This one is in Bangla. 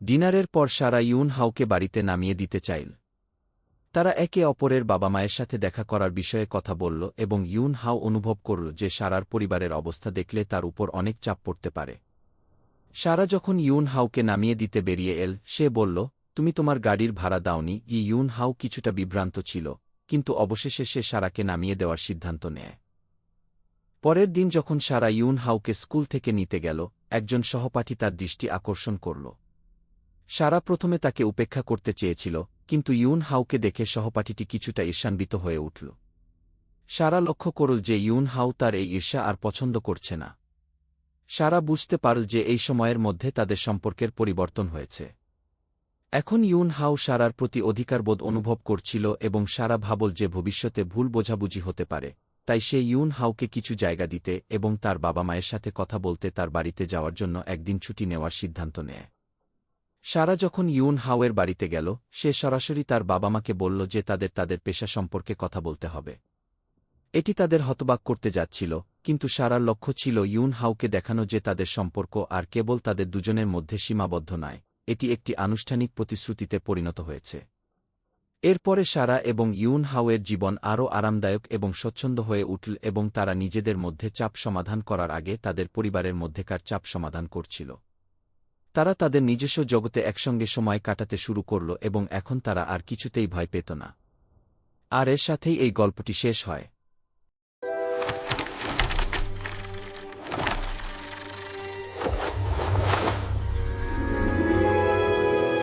ডিনারের পর সারা ইউন হাওকে বাড়িতে নামিয়ে দিতে চাইল। তারা একে অপরের বাবা মায়ের সাথে দেখা করার বিষয়ে কথা বলল এবং ইউন হাও অনুভব করল যে সারার পরিবারের অবস্থা দেখলে তার উপর অনেক চাপ পড়তে পারে। সারা যখন ইউন হাওকে নামিয়ে দিতে বেরিয়ে এল, সে বলল, তুমি তোমার গাড়ির ভাড়া দাওনি। ইউন হাও কিছুটা বিভ্রান্ত ছিল, কিন্তু অবশেষে সে সারাকে নামিয়ে দেওয়ার সিদ্ধান্ত নেয়। পরের দিন যখন সারা ইউন হাওকে স্কুল থেকে নিতে গেল, একজন সহপাঠী তার দৃষ্টি আকর্ষণ করল। সারা প্রথমে তাকে উপেক্ষা করতে চেয়েছিল, কিন্তু ইউন হাওকে দেখে সহপাঠীটি কিছুটা ঈর্ষান্বিত হয়ে উঠল। সারা লক্ষ্য করল যে ইউন হাও তার এই ঈর্ষা আর পছন্দ করছে না। সারা বুঝতে পারল যে এই সময়ের মধ্যে তাদের সম্পর্কের পরিবর্তন হয়েছে। এখন ইউন হাও সারার প্রতি অধিকারবোধ অনুভব করছিল এবং সারা ভাবল যে ভবিষ্যতে ভুল বোঝাবুঝি হতে পারে, তাই সে ইউন হাওকে কিছু জায়গা দিতে এবং তার বাবা মায়ের সাথে কথা বলতে তার বাড়িতে যাওয়ার জন্য একদিন ছুটি নেওয়ার সিদ্ধান্ত নেয়। সারা যখন ইউন হাওয়ের বাড়িতে গেল, সে সরাসরি তার বাবা মাকে বলল যে তাদের পেশা সম্পর্কে কথা বলতে হবে। এটি তাদের হতবাক করতে যাচ্ছিল, কিন্তু সারার লক্ষ্য ছিল ইউন হাওকে দেখানো যে তাদের সম্পর্ক আর কেবল তাদের দুজনের মধ্যে সীমাবদ্ধ নয়, এটি একটি আনুষ্ঠানিক প্রতিশ্রুতিতে পরিণত হয়েছে। এরপরে সারা এবং ইউন হাওয়ের জীবন আরও আরামদায়ক এবং স্বচ্ছন্দ হয়ে উঠল এবং তারা নিজেদের মধ্যে চাপ সমাধান করার আগে তাদের পরিবারের মধ্যেকার চাপ সমাধান করছিল। তারা তাদের নিজস্ব জগতে একসঙ্গে সময় কাটাতে শুরু করল এবং এখন তারা আর কিছুতেই ভয় পেত না। আর এর সাথেই এই গল্পটি শেষ হয়।